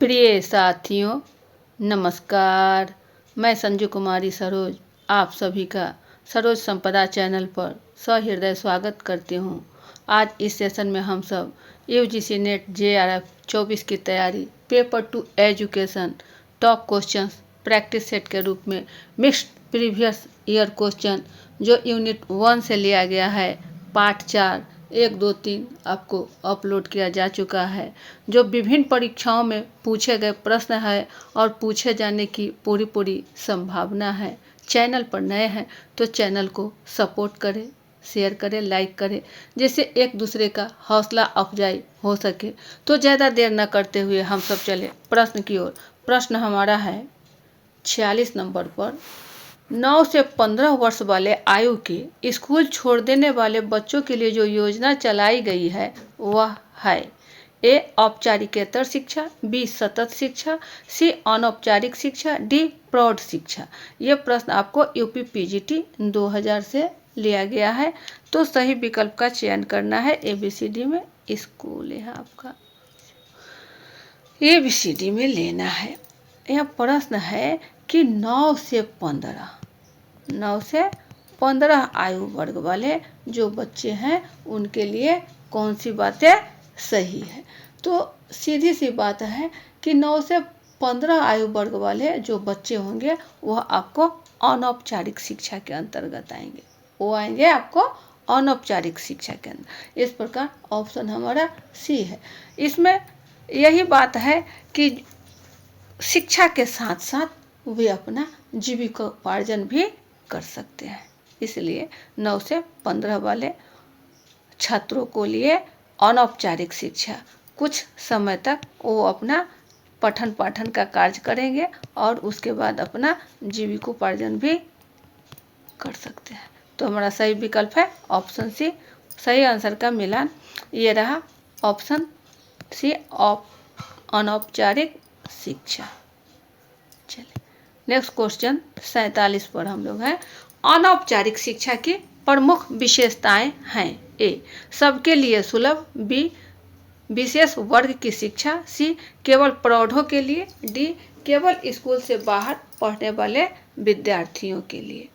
प्रिय साथियों, नमस्कार। मैं संजू कुमारी सरोज आप सभी का सरोज संपदा चैनल पर सहृदय स्वागत करती हूँ। आज इस सेशन में हम सब यूजीसी नेट JRF 24 की तैयारी paper 2 education top questions practice set के रूप में मिक्स्ड प्रीवियस ईयर क्वेश्चन जो यूनिट 1 से लिया गया है, पार्ट 4 1, 2, 3 आपको अपलोड किया जा चुका है, जो विभिन्न परीक्षाओं में पूछे गए प्रश्न है और पूछे जाने की पूरी संभावना है। चैनल पर नए हैं तो चैनल को सपोर्ट करें, शेयर करें, लाइक करें, जिससे एक दूसरे का हौसला अफजाई हो सके। तो ज़्यादा देर न करते हुए हम सब चले प्रश्न की ओर। प्रश्न हमारा है 46 नंबर पर। 9 से 15 वर्ष वाले आयु के स्कूल छोड़ देने वाले बच्चों के लिए जो योजना चलाई गई है वह है ए. औपचारिकेतर शिक्षा, बी. सतत शिक्षा, सी. अनौपचारिक शिक्षा, डी. प्रौढ़ शिक्षा। ये प्रश्न आपको यूपी PGT 2000 से लिया गया है। तो सही विकल्प का चयन करना है। ABCD में स्कूल है आपका, ABCD में लेना है। यह प्रश्न है कि 9 से 15 आयु वर्ग वाले जो बच्चे हैं उनके लिए कौन सी बातें सही है। तो सीधी सी बात है कि 9 से 15 आयु वर्ग वाले जो बच्चे होंगे वह आपको अनौपचारिक शिक्षा के अंतर्गत आएंगे। वो आएंगे आपको अनौपचारिक शिक्षा के अंदर। इस प्रकार ऑप्शन हमारा सी है। इसमें यही बात है कि शिक्षा के साथ साथ वे अपना जीविकोपार्जन भी कर सकते हैं। इसलिए 9 से 15 वाले छात्रों को लिए अनौपचारिक शिक्षा, कुछ समय तक वो अपना पठन पाठन का कार्य करेंगे और उसके बाद अपना जीविकोपार्जन भी कर सकते हैं। तो हमारा सही विकल्प है ऑप्शन सी। सही आंसर का मिलान ये रहा ऑप्शन सी, अनौपचारिक शिक्षा। चलिए नेक्स्ट क्वेश्चन 47 पर हम लोग हैं। अनौपचारिक शिक्षा की प्रमुख विशेषताएं हैं। ए. सबके लिए सुलभ, बी. विशेष वर्ग की शिक्षा, सी. केवल प्रौढ़ों के लिए, डी. केवल स्कूल से बाहर पढ़ने वाले विद्यार्थियों के लिए।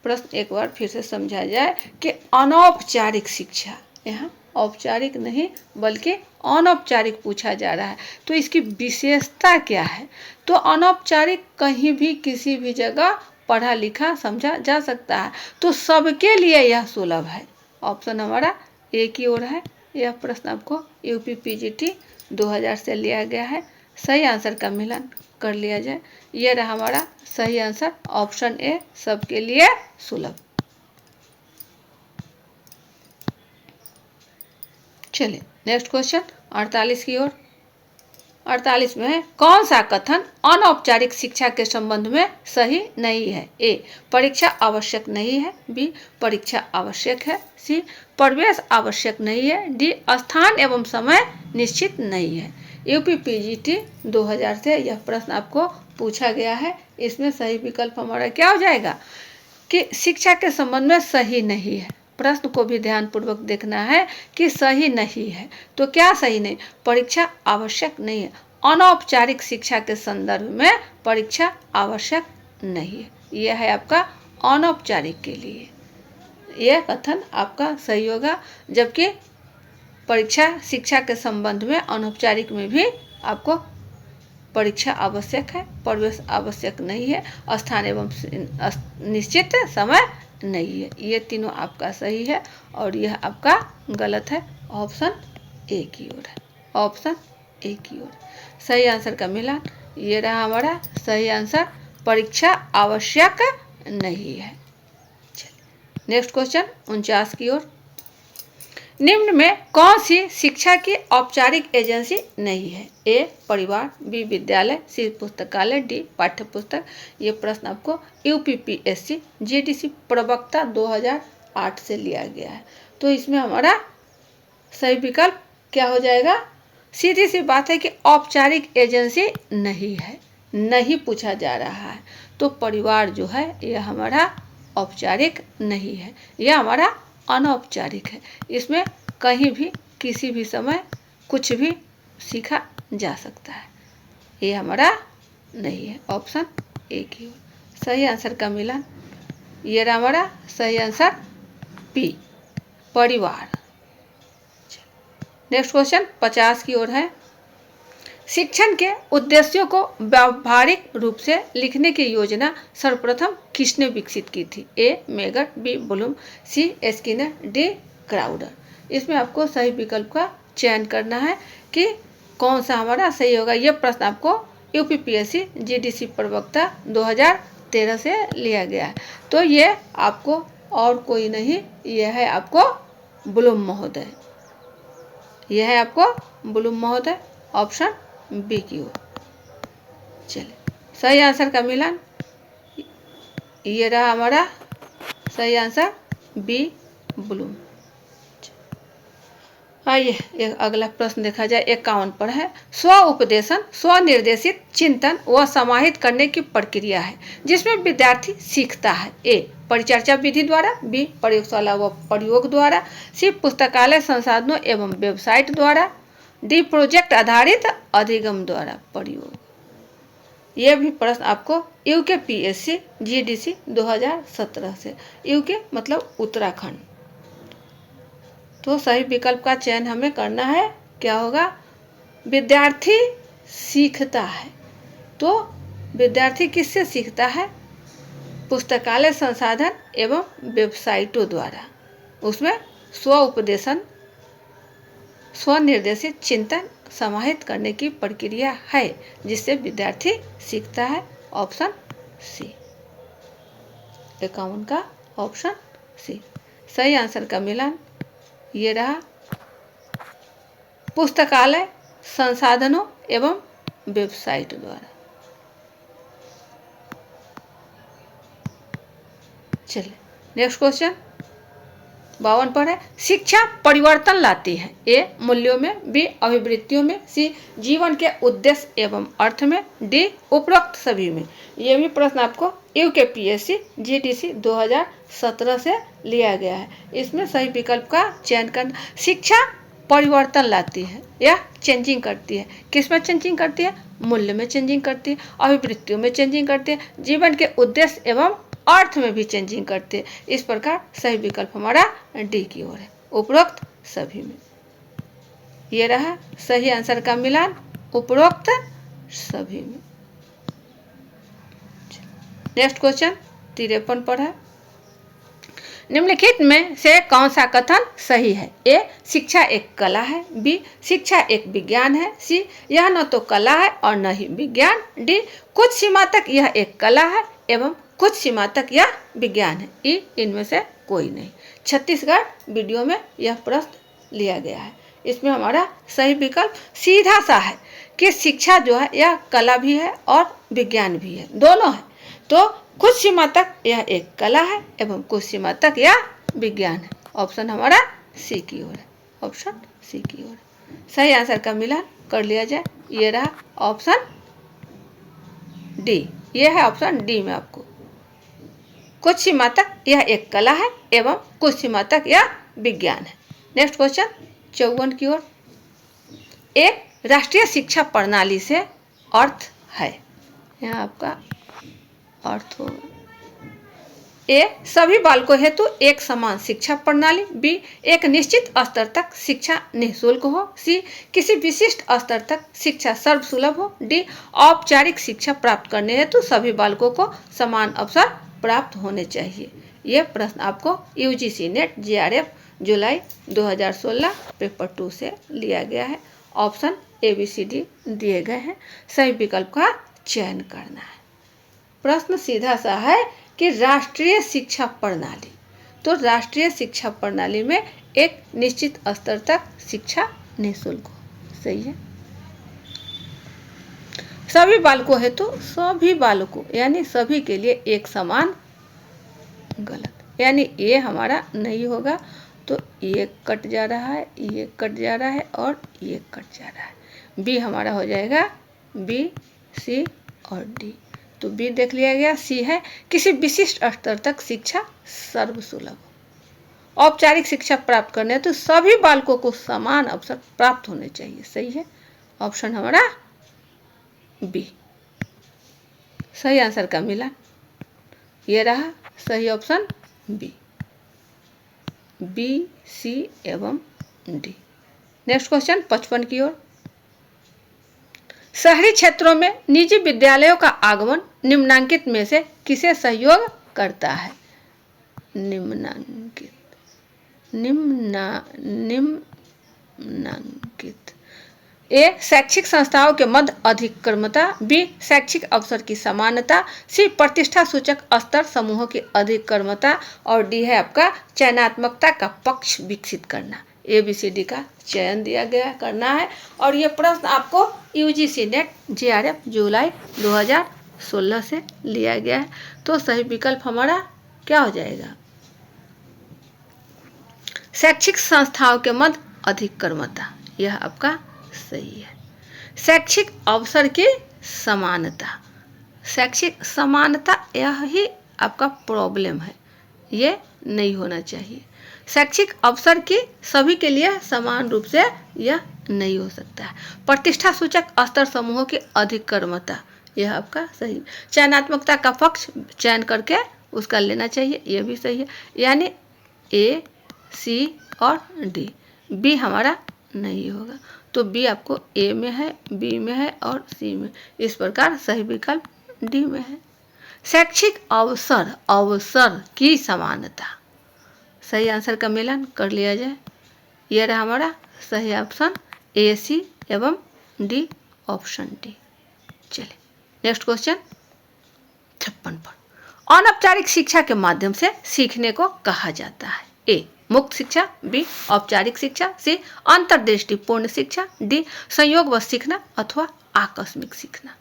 प्रश्न एक बार फिर से समझा जाए कि अनौपचारिक शिक्षा, यहाँ औपचारिक नहीं बल्कि अनौपचारिक पूछा जा रहा है, तो इसकी विशेषता क्या है। तो अनौपचारिक कहीं भी किसी भी जगह पढ़ा लिखा समझा जा सकता है, तो सबके लिए यह सुलभ है। ऑप्शन हमारा ए की ओर है। यह प्रश्न आपको यूपी PGT 2000 से लिया गया है। सही आंसर का मिलान कर लिया जाए। यह रहा हमारा सही आंसर ऑप्शन ए, सबके लिए सुलभ। चलिए नेक्स्ट क्वेश्चन 48 की ओर। 48 में है कौन सा कथन अनौपचारिक शिक्षा के संबंध में सही नहीं है। ए. परीक्षा आवश्यक नहीं है, बी. परीक्षा आवश्यक है, सी. प्रवेश आवश्यक नहीं है, डी. स्थान एवं समय निश्चित नहीं है। यूपी PGT 2000 से यह प्रश्न आपको पूछा गया है। इसमें सही विकल्प हमारा क्या हो जाएगा कि शिक्षा के संबंध में सही नहीं है। प्रश्न को भी ध्यानपूर्वक देखना है कि सही नहीं है तो क्या सही नहीं। परीक्षा आवश्यक नहीं है, अनौपचारिक शिक्षा के संदर्भ में परीक्षा आवश्यक नहीं है। यह है आपका अनौपचारिक के लिए, यह कथन आपका सही होगा। जबकि परीक्षा शिक्षा के संबंध में अनौपचारिक में भी आपको परीक्षा आवश्यक है, प्रवेश आवश्यक नहीं है, स्थान एवं निश्चित समय नहीं है। ये तीनों आपका सही है और यह आपका गलत है। ऑप्शन ए की ओर है, ऑप्शन ए की ओर। सही आंसर का मिलान ये रहा हमारा सही आंसर, परीक्षा आवश्यक नहीं है। चलिए नेक्स्ट क्वेश्चन 49 की ओर। निम्न में कौन सी शिक्षा की औपचारिक एजेंसी नहीं है। ए. परिवार, बी. विद्यालय, सी. पुस्तकालय, डी. पाठ्य पुस्तक। ये प्रश्न आपको यूपी PSC GDC प्रवक्ता 2008 से लिया गया है। तो इसमें हमारा सही विकल्प क्या हो जाएगा। सीधी सी बात है कि औपचारिक एजेंसी नहीं है, नहीं पूछा जा रहा है। तो परिवार जो है यह हमारा औपचारिक नहीं है, यह हमारा अनौपचारिक है। इसमें कहीं भी किसी भी समय कुछ भी सीखा जा सकता है। ये हमारा नहीं है, ऑप्शन ए की ओर। सही आंसर का मिलान, ये रहा हमारा सही आंसर पी, परिवार। नेक्स्ट क्वेश्चन 50 की ओर है। शिक्षण के उद्देश्यों को व्यावहारिक रूप से लिखने की योजना सर्वप्रथम किसने विकसित की थी? ए मेगर, बी ब्लूम, सी स्किनर, डी क्राउडर। इसमें आपको सही विकल्प का चयन करना है कि कौन सा हमारा सही होगा। यह प्रश्न आपको यूपीपीएससी जीडीसी प्रवक्ता 2013 से लिया गया है। तो ये आपको और कोई नहीं, यह है आपको ब्लूम महोदय, यह है आपको ब्लूम महोदय, ऑप्शन बी की ओर। चलिए सही आंसर का मिलान, ये रहा हमारा सही आंसर बी ब्लूम। आइए एक अगला प्रश्न देखा जाए। 51 पर है। स्व उपदेशन स्वनिर्देशित चिंतन व समाहित करने की प्रक्रिया है जिसमें विद्यार्थी सीखता है। ए परिचर्चा विधि द्वारा, बी प्रयोगशाला व प्रयोग द्वारा, सी पुस्तकालय संसाधनों एवं वेबसाइट द्वारा, डी प्रोजेक्ट आधारित अधिगम द्वारा प्रयोग। यह भी प्रश्न आपको यूकेपीएससी जीडीसी 2017 से, यूके मतलब उत्तराखंड। तो सही विकल्प का चयन हमें करना है, क्या होगा? विद्यार्थी सीखता है। तो विद्यार्थी किससे सीखता है? पुस्तकालय संसाधन एवं वेबसाइटों द्वारा। उसमें स्व उपदेशन स्वनिर्देशित चिंतन समाहित करने की प्रक्रिया है जिससे विद्यार्थी सीखता है, ऑप्शन सी। 51 का ऑप्शन सी सही आंसर का मिलान, ये रहा पुस्तकालय संसाधनों एवं वेबसाइट द्वारा। चलिए नेक्स्ट क्वेश्चन 52 पर है। शिक्षा परिवर्तन लाती है। ए मूल्यों में, बी अभिवृत्तियों में, सी जीवन के उद्देश्य एवं अर्थ में, डी उपरोक्त सभी में। ये भी प्रश्न आपको यूकेपीएससी जीडीसी 2017 से लिया गया है। इसमें सही विकल्प का चयन करना। शिक्षा परिवर्तन लाती है या चेंजिंग करती है। किस में चेंजिंग करती है? मूल्य में चेंजिंग करती है, अभिवृत्तियों में चेंजिंग करती है, जीवन के उद्देश्य एवं अर्थ में भी चेंजिंग करते हैं। इस प्रकार सही विकल्प हमारा डी की ओर है, उपरोक्त सभी में। ये रहा सही आंसर का मिलान, उपरोक्त सभी में। नेक्स्ट क्वेश्चन 53 पर है। निम्नलिखित में से कौन सा कथन सही है? ए शिक्षा एक कला है, बी शिक्षा एक विज्ञान है, सी यह न तो कला है और न ही विज्ञान, डी कुछ सीमा तक यह एक कला है एवं कुछ सीमा तक यह विज्ञान है। ई इनमें से कोई नहीं। छत्तीसगढ़ वीडियो में यह प्रश्न लिया गया है। इसमें हमारा सही विकल्प सीधा सा है कि शिक्षा जो है यह कला भी है और विज्ञान भी है, दोनों है। तो कुछ सीमा तक यह एक कला है एवं कुछ सीमा तक यह विज्ञान है। ऑप्शन हमारा सी की ओर है, ऑप्शन सी की ओर। सही आंसर का मिलान कर लिया जाए, ये रहा ऑप्शन डी। ये है ऑप्शन डी में आपको कुछ सीमा तक यह एक कला है एवं कुछ सीमा तक यह विज्ञान है। नेक्स्ट क्वेश्चन 54 की ओर। एक राष्ट्रीय शिक्षा प्रणाली से अर्थ है, यहाँ आपका अर्थ होगा। ए सभी बालकों हेतु एक समान शिक्षा प्रणाली, बी एक निश्चित स्तर तक शिक्षा निःशुल्क हो, सी किसी विशिष्ट स्तर तक शिक्षा सर्वसुलभ हो, डी औपचारिक शिक्षा प्राप्त करने हेतु सभी बालकों को समान अवसर प्राप्त होने चाहिए। यह प्रश्न आपको यूजीसी नेट जेआरएफ जुलाई 2016 पेपर 2 से लिया गया है। ऑप्शन ABCD दिए गए हैं, सही विकल्प का चयन करना है। प्रश्न सीधा सा है कि राष्ट्रीय शिक्षा प्रणाली, तो राष्ट्रीय शिक्षा प्रणाली में एक निश्चित स्तर तक शिक्षा निःशुल्क हो, सही है। सभी बालकों हेतु सभी बालकों यानी सभी के लिए एक समान, गलत, यानी ये हमारा नहीं होगा। तो ये कट जा रहा है, ये कट जा रहा है और ये कट जा रहा है। बी हमारा हो जाएगा बी, सी और डी। तो बी देख लिया गया। सी है किसी विशिष्ट स्तर तक शिक्षा सर्वसुलभ, औपचारिक शिक्षा प्राप्त करने तो सभी बालकों को समान अवसर प्राप्त होने चाहिए, सही है। ऑप्शन हमारा बी। सही आंसर का मिला, ये रहा सही ऑप्शन बी, बी, सी एवं डी। नेक्स्ट क्वेश्चन 55 की ओर। शहरी क्षेत्रों में निजी विद्यालयों का आगमन निम्नांकित में से किसे सहयोग करता है? निम्नांकित ए शैक्षिक संस्थाओं के मध्य अधिक्रमता, बी शैक्षिक अवसर की समानता, सी प्रतिष्ठा सूचक स्तर समूहों की अधिक्रमता और डी है आपका चयनात्मकता का पक्ष विकसित करना। ABCD का चयन दिया गया करना है और ये प्रश्न आपको UGC नेट JRF जुलाई 2016 से लिया गया है। तो सही विकल्प हमारा क्या हो जाएगा? शैक्षिक संस्थाओं के मध्य अधिक्रमता, यह आपका सही है। शैक्षिक अवसर की समानता, शैक्षिक समानता यह ही आपका प्रॉब्लम है, ये नहीं होना चाहिए। शैक्षिक अवसर की सभी के लिए समान रूप से यह नहीं हो सकता है। प्रतिष्ठा सूचक स्तर समूहों की अधिक्रमता, यह आपका सही। चयनात्मकता का पक्ष चयन करके उसका लेना चाहिए, यह भी सही है। यानी A, C और D, B हमारा नहीं होगा। तो B आपको A में है, B में है और C में। इस प्रकार सही विकल्प D में है। शैक्षिक अवसर की समानता, सही आंसर का मिलान कर लिया जाए। यह रहा हमारा सही ऑप्शन A, C एवं D ऑप्शन डी। चलिए नेक्स्ट क्वेश्चन 56 पर। अनौपचारिक शिक्षा के माध्यम से सीखने को कहा जाता है? ए मुक्त शिक्षा, बी औपचारिक शिक्षा, सी अंतर्दृष्टिपूर्ण शिक्षा, डी संयोगवश सीखना अथवा आकस्मिक सीखना।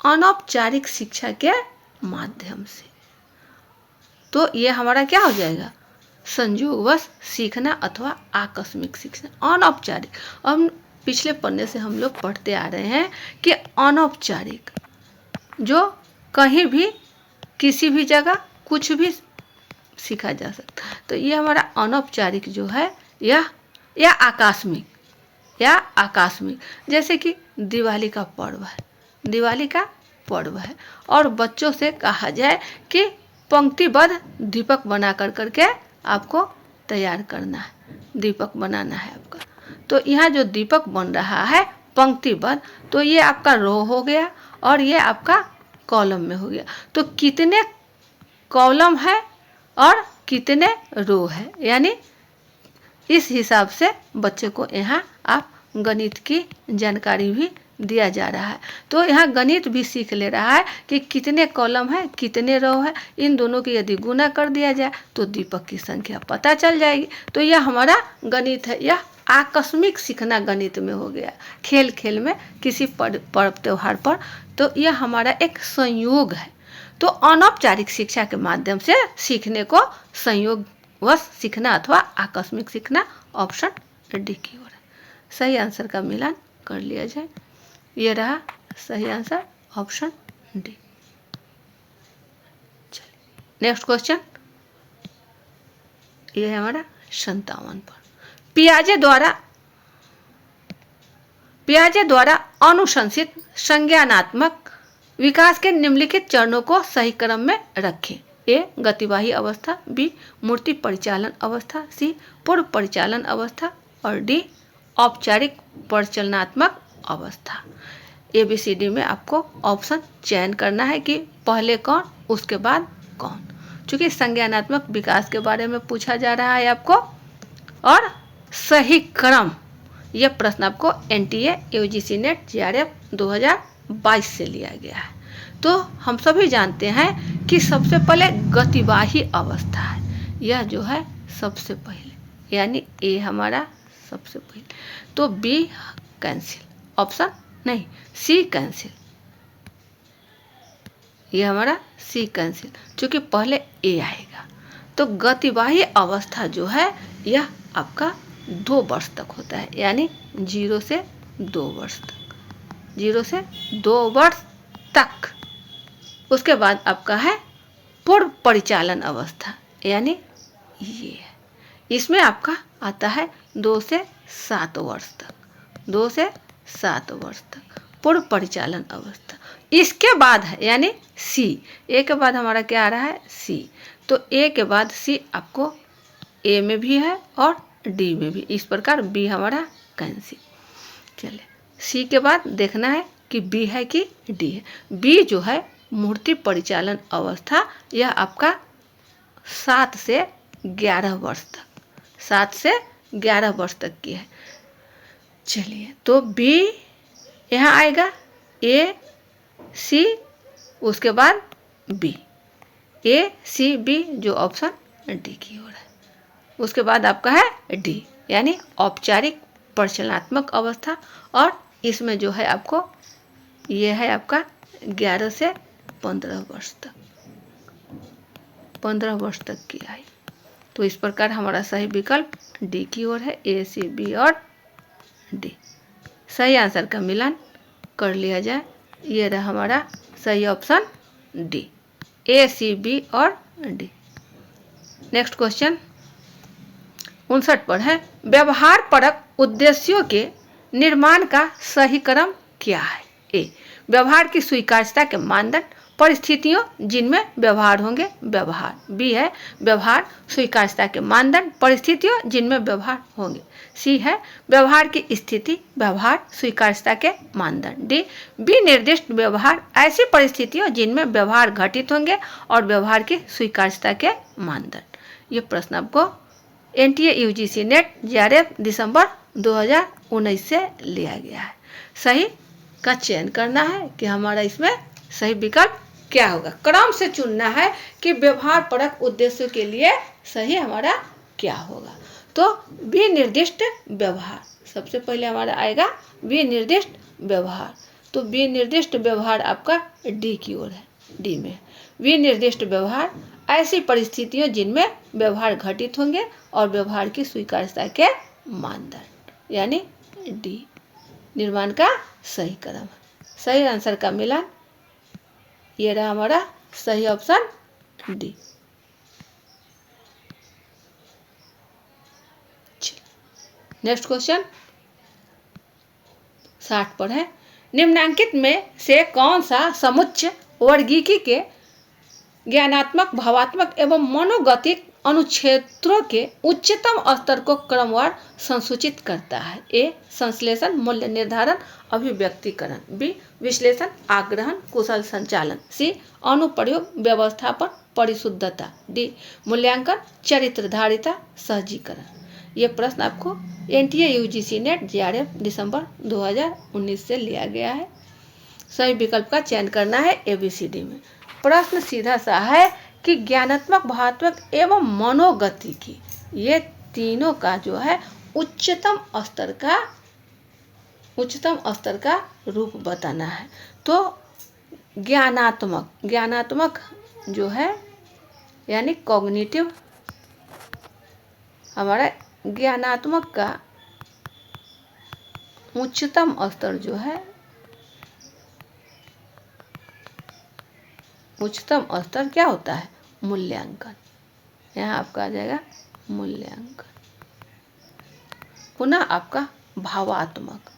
अनौपचारिक शिक्षा के माध्यम से, तो ये हमारा क्या हो जाएगा? संयोगवश सीखना अथवा आकस्मिक सीखना। अनौपचारिक, हम पिछले पन्ने से हम लोग पढ़ते आ रहे हैं कि अनौपचारिक जो कहीं भी किसी भी जगह कुछ भी सीखा जा सकता है। तो ये हमारा अनौपचारिक जो है या आकस्मिक, जैसे कि दिवाली का पर्व है, दिवाली का पर्व है और बच्चों से कहा जाए कि पंक्तिबद्ध दीपक बना करके आपको तैयार करना है, दीपक बनाना है आपका। तो यहाँ जो दीपक बन रहा है पंक्तिबद्ध, तो ये आपका रो हो गया और ये आपका कॉलम में हो गया। तो कितने कॉलम है और कितने रो है, यानी इस हिसाब से बच्चे को यहाँ आप गणित की जानकारी भी दिया जा रहा है। तो यहाँ गणित भी सीख ले रहा है कि कितने कॉलम है कितने रो है, इन दोनों की यदि गुना कर दिया जाए तो दीपक की संख्या पता चल जाएगी। तो यह हमारा गणित है। यह आकस्मिक सीखना गणित में हो गया, खेल खेल में किसी पर्व त्योहार पर। तो यह हमारा एक संयोग है। तो अनौपचारिक शिक्षा के माध्यम से सीखने को संयोगवश सीखना अथवा आकस्मिक सीखना ऑप्शन डी की ओर है। सही आंसर का मिलान कर लिया जाए। ये रहा सही आंसर ऑप्शन डी। चलिए नेक्स्ट क्वेश्चन, ये है हमारा 57 पर। पियाजे द्वारा अनुशंसित संज्ञानात्मक विकास के निम्नलिखित चरणों को सही क्रम में रखें। ए गतिवाही अवस्था, बी मूर्ति परिचालन अवस्था, सी पूर्व परिचालन अवस्था और डी औपचारिक परिचालनात्मक अवस्था। ABCD में आपको ऑप्शन चयन करना है कि पहले कौन उसके बाद कौन। चूँकि संज्ञानात्मक विकास के बारे में पूछा जा रहा है आपको और सही क्रम, यह प्रश्न आपको NTA UGC नेट JRF 2022 से लिया गया है। तो हम सभी जानते हैं कि सबसे पहले गतिवाही अवस्था है, यह जो है सबसे पहले, यानी ए हमारा सबसे पहले। तो बी कैंसिल, ऑप्शन नहीं, सी कैंसिल, यह हमारा सी कैंसिल, क्योंकि पहले ए आएगा। तो गतिवाही अवस्था जो है यह आपका 2 वर्ष तक होता है, यानी 0 से 2 वर्ष तक, 0 से 2 वर्ष तक। उसके बाद आपका है पूर्व परिचालन अवस्था, यानी ये है, इसमें आपका आता है 2 से 7 वर्ष तक, 2 से 7 वर्ष तक। पूर्व परिचालन अवस्था। इसके बाद है यानी सी, ए के बाद हमारा क्या आ रहा है सी, तो ए के बाद सी आपको ए में भी है और डी में भी, इस प्रकार बी हमारा कैंसिल। चलिए सी के बाद देखना है कि बी है कि डी है। बी जो है मूर्ति परिचालन अवस्था, यह आपका 7 से 11 वर्ष तक, 7 से 11 वर्ष तक की है। चलिए तो बी यहाँ आएगा, ए सी उसके बाद बी, ए सी बी जो ऑप्शन डी की ओर है। उसके बाद आपका है डी यानी औपचारिक परिचालनात्मक अवस्था, और इसमें जो है आपको ये है आपका 11 से 15 वर्ष तक, 15 वर्ष तक की आई। तो इस प्रकार हमारा सही विकल्प डी की ओर है, ए सी बी और डी। सही आंसर का मिलान कर लिया जाए, ये रहा हमारा सही ऑप्शन डी, ए सी बी और डी। नेक्स्ट क्वेश्चन 59 पर है, व्यवहार परक उद्देश्यों के निर्माण का सही क्रम क्या है? ए व्यवहार की स्वीकार्यता के मानदंड, परिस्थितियों जिनमें व्यवहार होंगे व्यवहार। बी है व्यवहार स्वीकार्यता के मानदंड, परिस्थितियों जिनमें व्यवहार होंगे। सी है व्यवहार की स्थिति, व्यवहार स्वीकार्यता के मानदंड। डी विनिर्दिष्ट व्यवहार, ऐसी परिस्थितियों जिनमें व्यवहार घटित होंगे और व्यवहार की स्वीकार्यता के मानदंड। ये प्रश्न आपको एनटीए यूजीसी नेट जेआरएफ दिसंबर 2019 से लिया गया है। सही का चयन करना है कि हमारा इसमें सही विकल्प क्या होगा। क्रम से चुनना है कि व्यवहार परक उद्देश्यों के लिए सही हमारा क्या होगा। तो विनिर्दिष्ट व्यवहार सबसे पहले हमारा आएगा, विनिर्दिष्ट व्यवहार। तो विनिर्दिष्ट व्यवहार आपका डी की ओर है, डी में विनिर्दिष्ट व्यवहार, ऐसी परिस्थितियों जिनमें व्यवहार घटित होंगे और व्यवहार की स्वीकार्यता के मानदंड, यानी डी निर्माण का सही क्रम है। सही आंसर का मिलान, ये रहा हमारा सही ऑप्शन डी। नेक्स्ट क्वेश्चन 60 पर है, निम्नांकित में से कौन सा समुच्चय वर्गीकी के ज्ञानात्मक, भावात्मक एवं मनोगतिक अनुक्षेत्रों के उच्चतम स्तर को क्रमवार संसूचित करता है? ए संश्लेषण, मूल्य निर्धारण, अभिव्यक्तिकरण। बी विश्लेषण, आग्रहण, कुशल संचालन। सी अनुप्रयोग, व्यवस्थापन, परिशुद्धता। डी मूल्यांकन, चरित्रधारिता, सहजीकरण। ये प्रश्न आपको एनटीए यूजीसी नेट जेआरएफ दिसंबर 2019 से लिया गया है। सही विकल्प का चयन करना है एबीसीडी में। प्रश्न सीधा सा है कि ज्ञानात्मक, भावात्मक एवं मनोगतिकी, ये तीनों का जो है उच्चतम स्तर का रूप बताना है। तो ज्ञानात्मक जो है यानी कॉग्निटिव, हमारा ज्ञानात्मक का उच्चतम स्तर जो है, उच्चतम स्तर क्या होता है? मूल्यांकन। यहाँ आपका आ जाएगा मूल्यांकन। पुनः आपका भावात्मक,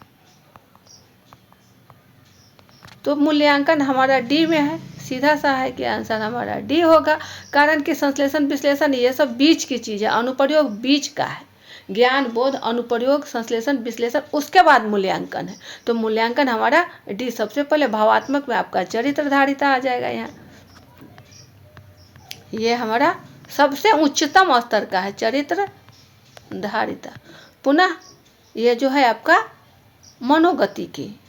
तो मूल्यांकन हमारा डी में है। सीधा सा है कि आंसर हमारा डी होगा, कारण कि संश्लेषण, विश्लेषण ये सब बीच की चीज़ है, अनुप्रयोग बीच का है। ज्ञान, बोध, अनुप्रयोग, संश्लेषण, विश्लेषण, उसके बाद मूल्यांकन है। तो मूल्यांकन हमारा डी सबसे पहले। भावात्मक में आपका चरित्रधारिता आ जाएगा। यहाँ ये हमारा सबसे उच्चतम स्तर का है, चरित्रधारिता। पुनः ये जो है आपका मनोगतिकी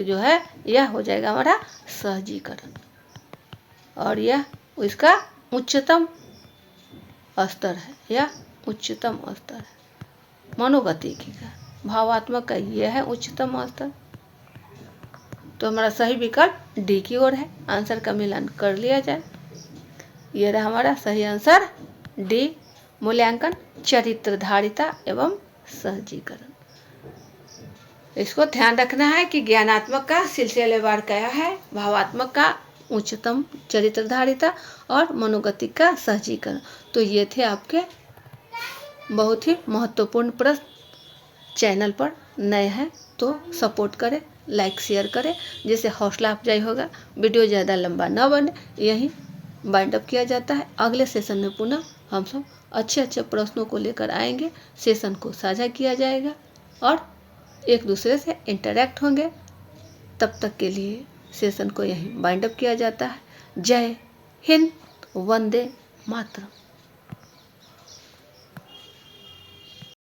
जो है, यह हो जाएगा हमारा सहजीकरण, और यह इसका उच्चतम स्तर है, यह उच्चतम स्तर है मनोगतिकी का। भावात्मक का यह है उच्चतम स्तर। तो हमारा सही विकल्प डी की ओर है। आंसर का मिलान कर लिया जाए, यह रहा हमारा सही आंसर डी, मूल्यांकन, चरित्रधारिता एवं सहजीकरण। इसको ध्यान रखना है कि ज्ञानात्मक का सिलसिलेवार क्या है, भावात्मक का उच्चतम चरित्रधारिता और मनोगतिक का सहजीकरण। तो ये थे आपके बहुत ही महत्वपूर्ण प्रश्न चैनल पर नए हैं तो सपोर्ट करें, लाइक शेयर करें, जिससे हौसला अफजाई होगा। वीडियो ज़्यादा लंबा ना बने, यही बाइंड अप किया जाता है। अगले सेशन में पुनः हम सब अच्छे अच्छे प्रश्नों को लेकर आएंगे, सेशन को साझा किया जाएगा और एक दूसरे से इंटरेक्ट होंगे। तब तक के लिए सेशन को यहीं बाइंड अप किया जाता है। जय हिंद, वंदे मातरम।